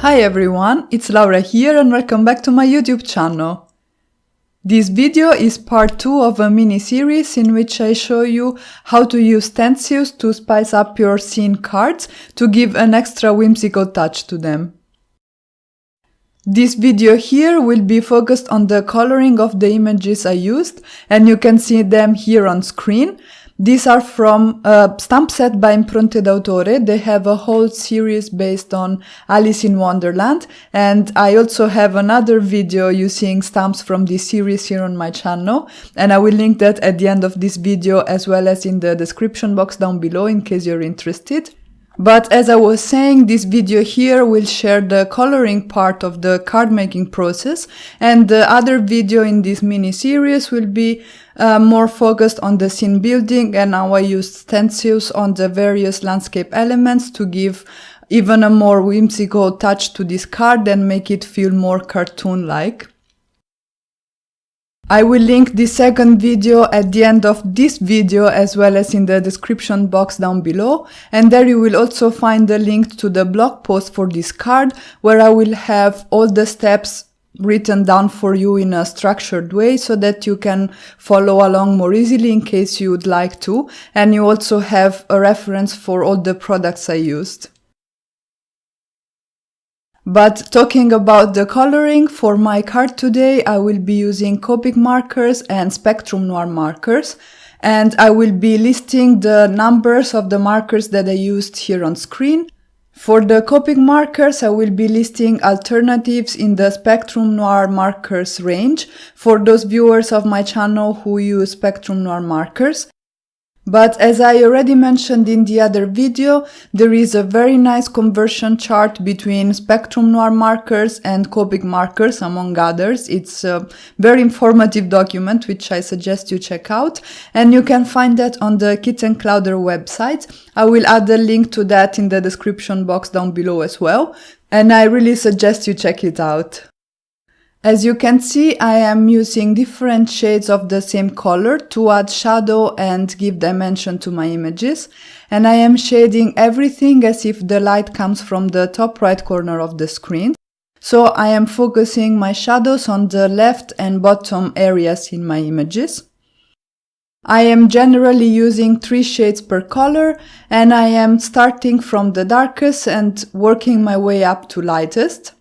Hi everyone, it's Laura here and welcome back to my YouTube channel. This video is part 2 of a mini-series in which I show you how to use stencils to spice up your scene cards to give an extra whimsical touch to them. This video here will be focused on the coloring of the images I used, and you can see them here on screen. These are from a stamp set by Impronte d'autore. They have a whole series based on Alice in Wonderland, and I also have another video using stamps from this series here on my channel, and I will link that at the end of this video as well as in the description box down below in case you're interested. But as I was saying, this video here will share the coloring part of the card making process, and the other video in this mini series will be more focused on the scene building and how I used stencils on the various landscape elements to give even a more whimsical touch to this card and make it feel more cartoon-like. I will link the second video at the end of this video as well as in the description box down below, and there you will also find the link to the blog post for this card where I will have all the steps written down for you in a structured way so that you can follow along more easily in case you would like to, and you also have a reference for all the products I used. But talking about the coloring, for my card today I will be using Copic markers and Spectrum Noir markers, and I will be listing the numbers of the markers that I used here on screen. For the Copic markers I will be listing alternatives in the Spectrum Noir markers range for those viewers of my channel who use Spectrum Noir markers. But as I already mentioned in the other video, there is a very nice conversion chart between Spectrum Noir markers and Copic markers, among others. It's a very informative document which I suggest you check out, and you can find that on the Kit & Clowder website. I will add a link to that in the description box down below as well, and I really suggest you check it out. As you can see, I am using different shades of the same color to add shadow and give dimension to my images, and I am shading everything as if the light comes from the top right corner of the screen. So I am focusing my shadows on the left and bottom areas in my images. I am generally using 3 shades per color, and I am starting from the darkest and working my way up to lightest.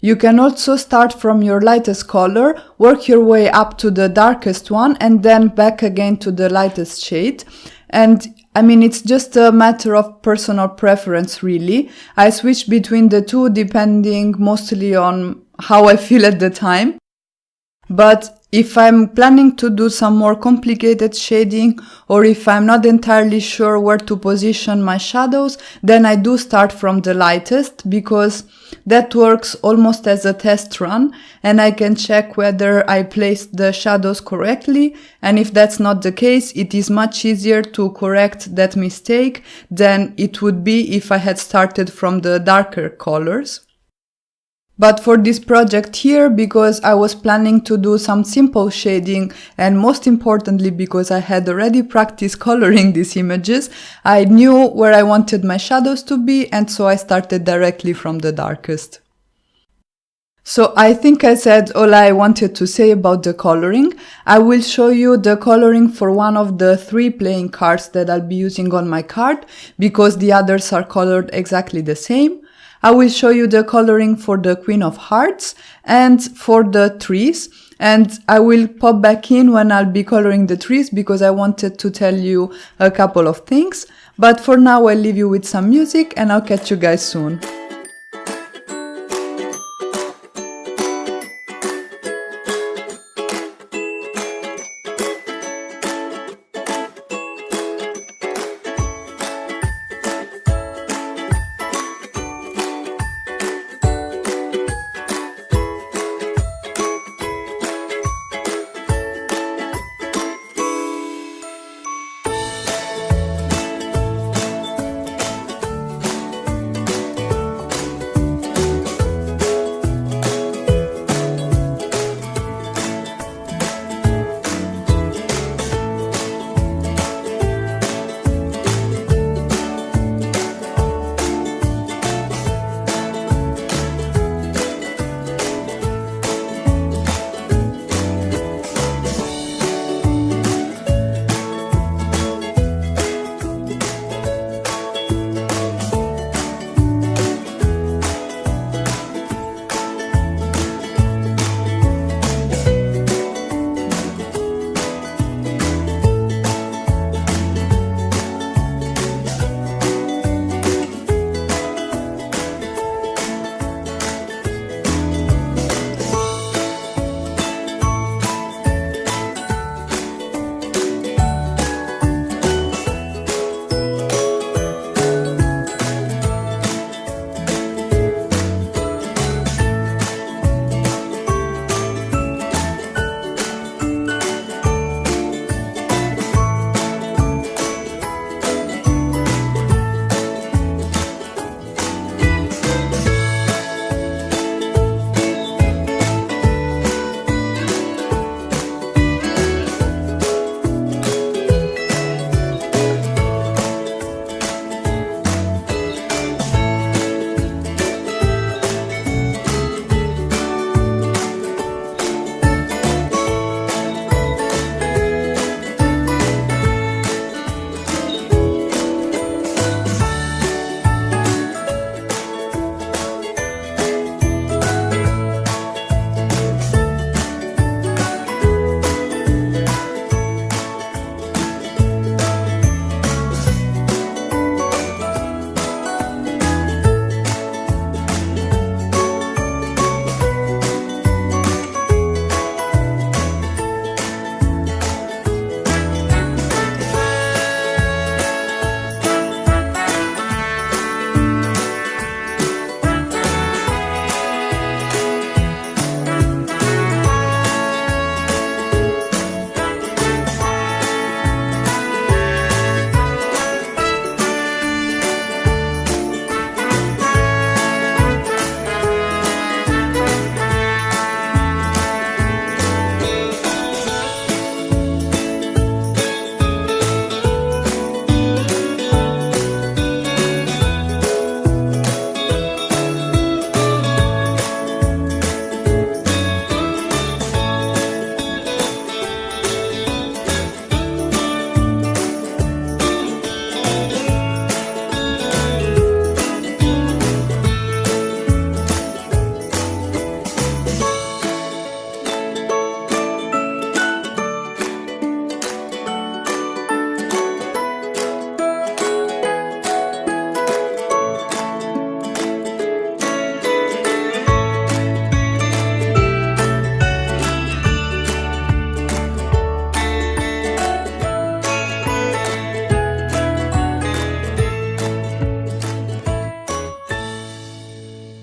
You can also start from your lightest color, work your way up to the darkest one, and then back again to the lightest shade. And I mean, it's just a matter of personal preference, really. I switch between the two depending mostly on how I feel at the time. But if I'm planning to do some more complicated shading, or if I'm not entirely sure where to position my shadows, then I do start from the lightest, because that works almost as a test run, and I can check whether I placed the shadows correctly, and if that's not the case, it is much easier to correct that mistake than it would be if I had started from the darker colors. But for this project here, because I was planning to do some simple shading, and most importantly because I had already practiced coloring these images, I knew where I wanted my shadows to be, and so I started directly from the darkest. So I think I said all I wanted to say about the coloring. I will show you the coloring for one of the 3 playing cards that I'll be using on my card, because the others are colored exactly the same. I will show you the coloring for the Queen of Hearts and for the trees, and I will pop back in when I'll be coloring the trees because I wanted to tell you a couple of things. But for now I'll leave you with some music and I'll catch you guys soon.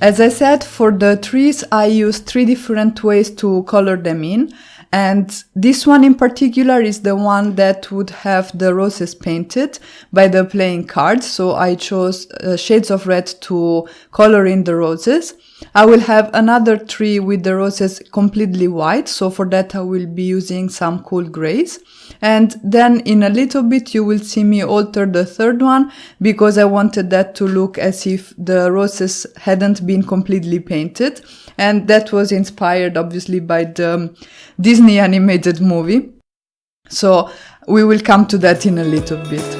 As I said, for the trees I used 3 different ways to color them in, and this one in particular is the one that would have the roses painted by the playing cards, so I chose shades of red to color in the roses. I will have another tree with the roses completely white, so for that I will be using some cool grays. And then in a little bit you will see me alter the third one, because I wanted that to look as if the roses hadn't been completely painted. And that was inspired obviously by the Disney animated movie. So we will come to that in a little bit.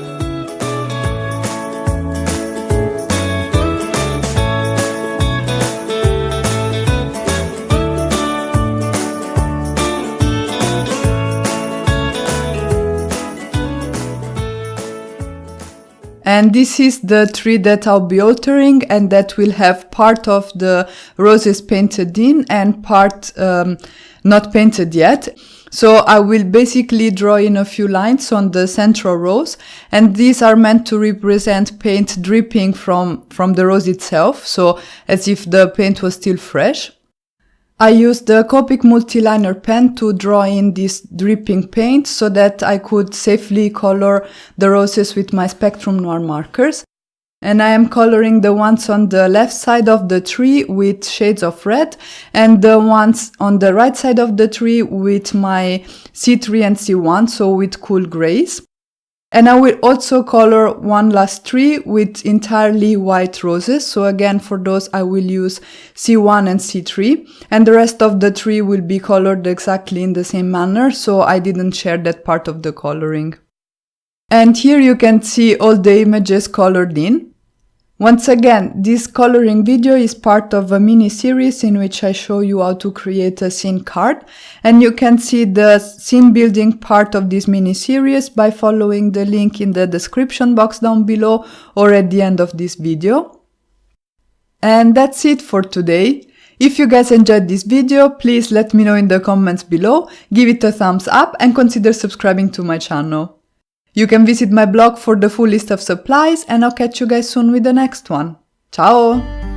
And this is the tree that I'll be altering, and that will have part of the roses painted in and part not painted yet. So I will basically draw in a few lines on the central rose, and these are meant to represent paint dripping from the rose itself, so as if the paint was still fresh. I used the Copic multiliner pen to draw in this dripping paint so that I could safely color the roses with my Spectrum Noir markers. And I am coloring the ones on the left side of the tree with shades of red, and the ones on the right side of the tree with my C3 and C1, so with cool grays. And I will also color one last tree with entirely white roses. So again, for those I will use C1 and C3, and the rest of the tree will be colored exactly in the same manner, so I didn't share that part of the coloring. And here you can see all the images colored in. Once again, this coloring video is part of a mini series in which I show you how to create a scene card, and you can see the scene building part of this mini series by following the link in the description box down below or at the end of this video. And that's it for today. If you guys enjoyed this video, please let me know in the comments below, give it a thumbs up and consider subscribing to my channel. You can visit my blog for the full list of supplies, and I'll catch you guys soon with the next one. Ciao!